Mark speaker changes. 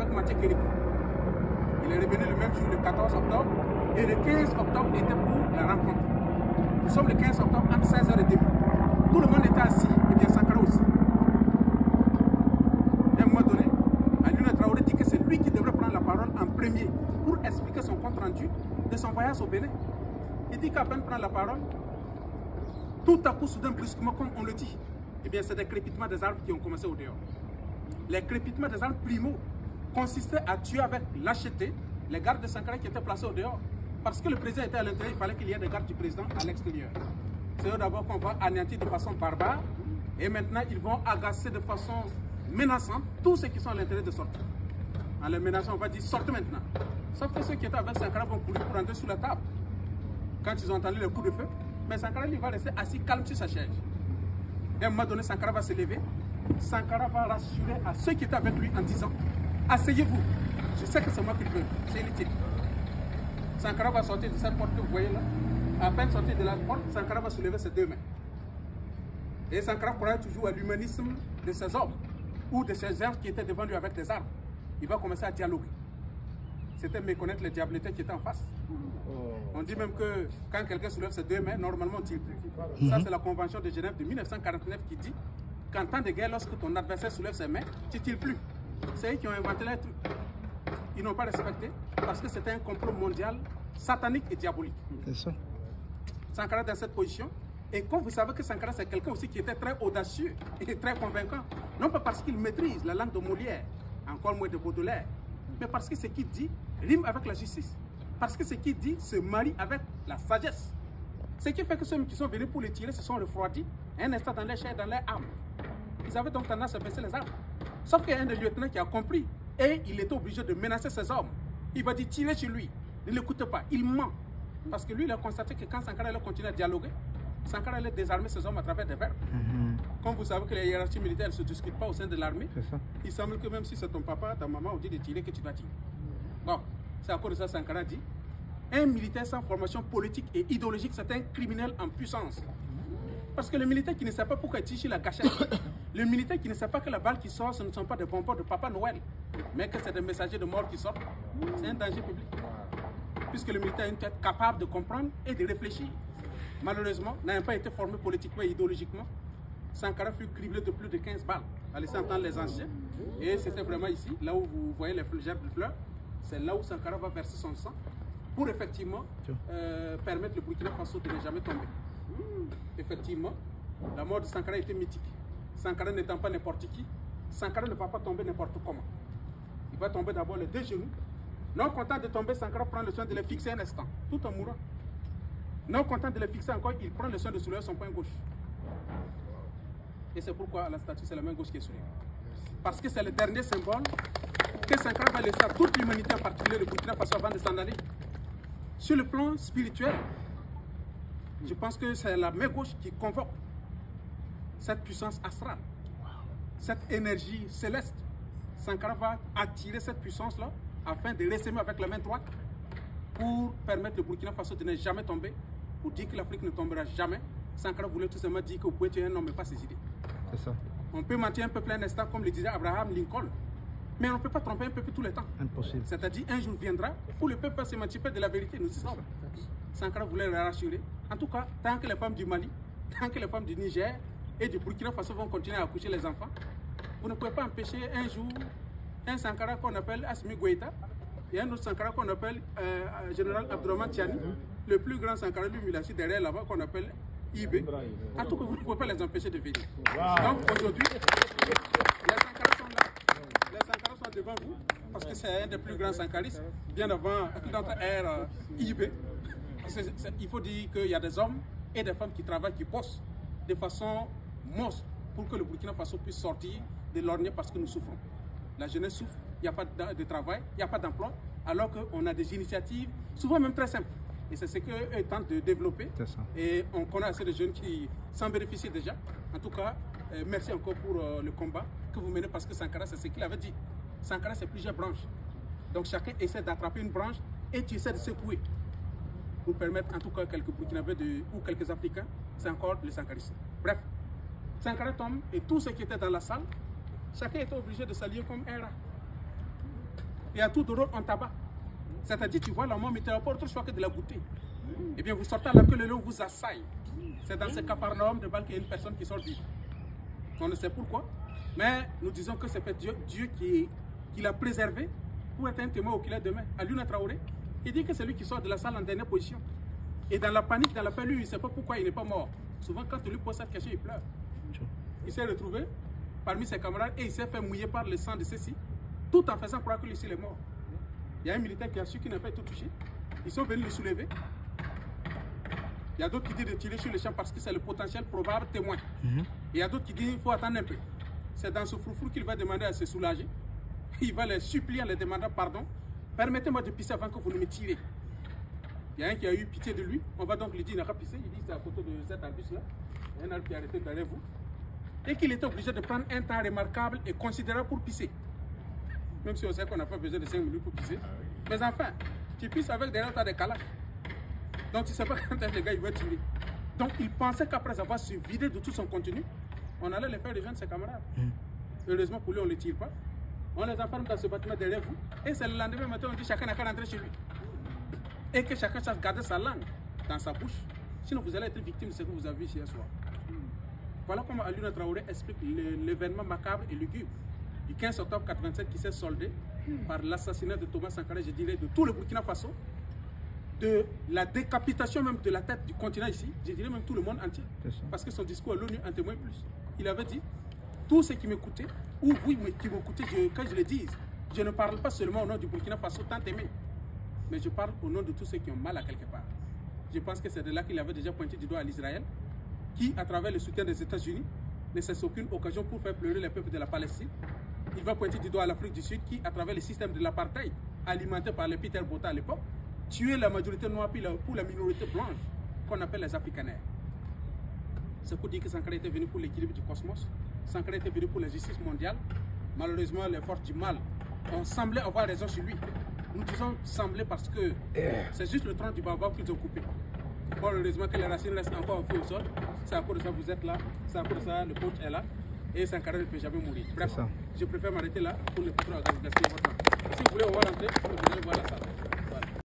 Speaker 1: avec Mathieu Kéliko. Il est revenu le même jour, le 14 octobre, et le 15 octobre était pour la rencontre. Nous sommes le 15 octobre entre 16h30. Tout le monde était assis, et bien Sankara aussi. Et à un moment donné, Alioune Traoré dit que c'est lui qui devrait prendre la parole en premier pour expliquer son compte rendu de son voyage au Bénin. Il dit qu'à peine prendre la parole, tout à coup, soudain, brusquement, comme on le dit, eh bien, c'est des crépitements des armes qui ont commencé au dehors. Les crépitements des armes primo consistaient à tuer avec lâcheté les gardes de Sankara qui étaient placés au dehors. Parce que le président était à l'intérieur, il fallait qu'il y ait des gardes du président à l'extérieur. C'est eux d'abord qu'on va anéantir de façon barbare, et maintenant ils vont agacer de façon menaçante tous ceux qui sont à l'intérieur de sortir. En les menaçant, on va dire sortez maintenant. Sauf que ceux qui étaient avec Sankara vont courir pour entrer sous la table. Quand ils ont entendu le coup de feu, mais Sankara lui va rester assis calme sur sa chaise. Et à un moment donné, Sankara va se lever. Sankara va rassurer à ceux qui étaient avec lui en disant asseyez-vous, je sais que c'est moi qui le veux, c'est inutile. Sankara va sortir de cette porte que vous voyez là. À peine sorti de la porte, Sankara va soulever ses deux mains. Et Sankara croyait toujours à l'humanisme de ces hommes ou de ces gens qui étaient devant lui avec des armes. Il va commencer à dialoguer. C'était méconnaître les diabletés qui étaient en face. On dit même que quand quelqu'un soulève ses deux mains, normalement on ne tire plus. Ça, c'est la Convention de Genève de 1949 qui dit qu'en temps de guerre, lorsque ton adversaire soulève ses mains, tu ne tires plus. C'est eux qui ont inventé les trucs. Ils n'ont pas respecté parce que c'était un complot mondial satanique et diabolique.
Speaker 2: C'est ça.
Speaker 1: Sankara dans cette position. Et comme vous savez que Sankara, c'est quelqu'un aussi qui était très audacieux et très convaincant. Non pas parce qu'il maîtrise la langue de Molière, encore moins de Baudelaire, mais parce que ce qu'il dit rime avec la justice. Parce que ce qu'il dit se marie avec la sagesse. Ce qui fait que ceux qui sont venus pour les tirer se sont refroidis un instant dans les chairs, dans leurs armes. Ils avaient donc tendance à baisser les armes. Sauf qu'il y a un des lieutenants qui a compris et il était obligé de menacer ses hommes. Il va dire tirez sur lui, ne l'écoutez pas, il ment. Parce que lui, il a constaté que quand Sankara allait continuer à dialoguer, Sankara allait désarmer ses hommes à travers des verbes. Comme vous savez que les hiérarchies militaires ne se discutent pas au sein de l'armée, il semble que même si c'est ton papa, ta maman, on dit de tirer que tu dois tirer. Bon, c'est à cause de ça Sankara dit un militaire sans formation politique et idéologique, c'est un criminel en puissance. Parce que le militaire qui ne sait pas pourquoi il tire sur la gâchette, le militaire qui ne sait pas que la balle qui sort, ce ne sont pas des bonbons de Papa Noël, mais que c'est des messagers de mort qui sortent, c'est un danger public. Puisque le militaire a une tête capable de comprendre et de réfléchir. Malheureusement, n'ayant pas été formé politiquement et idéologiquement, Sankara fut criblé de plus de 15 balles, à laisser entendre les anciens. Et c'était vraiment ici, là où vous voyez les gerbes de fleurs, c'est là où Sankara va verser son sang pour effectivement permettre le Burkina Faso de ne jamais tomber. Effectivement, la mort de Sankara était mythique. Sankara n'étant pas n'importe qui, Sankara ne va pas tomber n'importe comment. Il va tomber d'abord les deux genoux. Non content de tomber, Sankara prend le soin de les fixer un instant, tout en mourant. Non content de les fixer encore, il prend le soin de soulever son poing gauche. Et c'est pourquoi à la statue, c'est la main gauche qui est soulevée. Parce que c'est le dernier symbole que Sankara va laisser à toute l'humanité, en particulier le Burkina Faso, avant de s'en aller. Sur le plan spirituel, je pense que c'est la main gauche qui convoque cette puissance astrale, cette énergie céleste. Sankara va attirer cette puissance-là afin de l'essaimer avec la main droite pour permettre le Burkina Faso de ne jamais tomber, pour dire que l'Afrique ne tombera jamais. Sankara voulait tout simplement dire que vous pouvez tuer un homme mais pas ses idées.
Speaker 2: C'est ça.
Speaker 1: On peut mentir un peuple un instant comme le disait Abraham Lincoln, mais on ne peut pas tromper un peuple tout le temps.
Speaker 2: Impossible.
Speaker 1: C'est-à-dire un jour viendra où le peuple va s'émanciper de la vérité, nous y sommes. Sankara voulait le rassurer. En tout cas, tant que les femmes du Mali, tant que les femmes du Niger et du Burkina Faso vont continuer à accoucher les enfants, vous ne pouvez pas empêcher un jour un Sankara qu'on appelle Assimi Goïta et un autre Sankara qu'on appelle Général Abdourahmane Tiani, le plus grand Sankara lui, il est assis derrière là-bas qu'on appelle IB. En tout cas, vous ne pouvez pas les empêcher de venir. Donc aujourd'hui, les Sankaras sont là. Les Sankaras sont devant vous parce que c'est un des plus grands Sankaristes, bien avant notre ère IB. Il faut dire qu'il y a des hommes et des femmes qui travaillent, qui bossent de façon monstre pour que le Burkina Faso puisse sortir de l'ornière parce que nous souffrons. La jeunesse souffre, il n'y a pas de travail, il n'y a pas d'emploi, alors qu'on a des initiatives, souvent même très simples. Et c'est ce qu'eux tentent de développer. Et on connaît assez de jeunes qui s'en bénéficient déjà. En tout cas, merci encore pour le combat que vous menez parce que Sankara, c'est ce qu'il avait dit. Sankara, c'est plusieurs branches. Donc chacun essaie d'attraper une branche et tu essaies de secouer. Pour permettre en tout cas quelques Burkinabés ou quelques Africains, c'est encore le Sankarisme. Bref, Sankara tombe et tous ceux qui étaient dans la salle, chacun était obligé de s'allier comme un rat. Et à tout de rôle, on tabac. C'est-à-dire, tu vois la mort, mais tu n'as pas autre choix que de la goûter. Eh bien, vous sortez à la queue, le lion vous assaille. C'est dans ce Capernaum de Bâle qu'il y a une personne qui sort vive. On ne sait pourquoi, mais nous disons que c'est Dieu qui l'a préservé pour être un témoin oculaire demain. Alioune Traoré, il dit que c'est lui qui sort de la salle en dernière position. Et dans la panique, dans la peur, lui, il ne sait pas pourquoi il n'est pas mort. Souvent, quand tu lui poses cette question, il pleure. Il s'est retrouvé parmi ses camarades et il s'est fait mouiller par le sang de ceux-ci, tout en faisant croire que lui, il est mort. Il y a un militaire qui a su qu'il n'a pas été touché. Ils sont venus le soulever. Il y a d'autres qui disent de tirer sur le champ parce que c'est le potentiel probable témoin. Il y a d'autres qui disent qu'il faut attendre un peu. C'est dans ce froufrou qu'il va demander à se soulager. Il va les supplier en les demandant pardon. Permettez-moi de pisser avant que vous ne me tirez. Il y a un qui a eu pitié de lui. On va donc lui dire, il n'a pas pissé. Il dit, c'est à côté de cet arbuste-là. Il y a un arbre qui est arrêté derrière vous. Et qu'il était obligé de prendre un temps remarquable et considérable pour pisser. Même si on sait qu'on n'a pas besoin de 5 minutes pour pisser. Mais enfin, tu pisses avec derrière toi des calages. Donc tu ne sais pas quand le gars il va tirer. Donc il pensait qu'après avoir se vidé de tout son contenu, on allait les faire rejoindre ses camarades. Heureusement pour lui, on ne les tire pas. On les enferme dans ce bâtiment derrière vous. Et c'est le lendemain matin, on dit chacun n'a qu'à rentrer chez lui. Et que chacun sache garder sa langue dans sa bouche. Sinon vous allez être victime de ce que vous avez vu hier soir. Voilà comment Alioune Traoré explique l'événement macabre et lugubre du 15 octobre 87 qui s'est soldé par l'assassinat de Thomas Sankara, je dirais, de tout le Burkina Faso, de la décapitation même de la tête du continent ici, je dirais même tout le monde entier. Parce que son discours à l'ONU en témoigne plus. Il avait dit, tous ceux qui m'écoutaient, ou vous qui m'écoutez, quand je le dis, je ne parle pas seulement au nom du Burkina Faso tant aimé, mais je parle au nom de tous ceux qui ont mal à quelque part. Je pense que c'est de là qu'il avait déjà pointé du doigt à l'Israël, qui, à travers le soutien des États-Unis, ne cesse aucune occasion pour faire pleurer les peuples de la Palestine. Il va pointer du doigt à l'Afrique du Sud, qui, à travers le système de l'apartheid, alimenté par les Peter Botha à l'époque, tuer la majorité noire pour la minorité blanche qu'on appelle les Afrikaners. C'est pour dire que Sankara était venu pour l'équilibre du cosmos, Sankara était venu pour la justice mondiale. Malheureusement, les forces du mal ont semblé avoir raison sur lui. Nous disons semblé parce que c'est juste le tronc du baobab qu'ils ont coupé. Bon, heureusement que les racines restent encore au feu au sol. C'est à cause de ça que vous êtes là, c'est à cause de ça le coach est là. Et Sankara ne peut jamais mourir. Bref, je préfère m'arrêter là pour ne pas trop gaspiller votre temps. Si vous voulez, on va rentrer, vous allez voir la salle.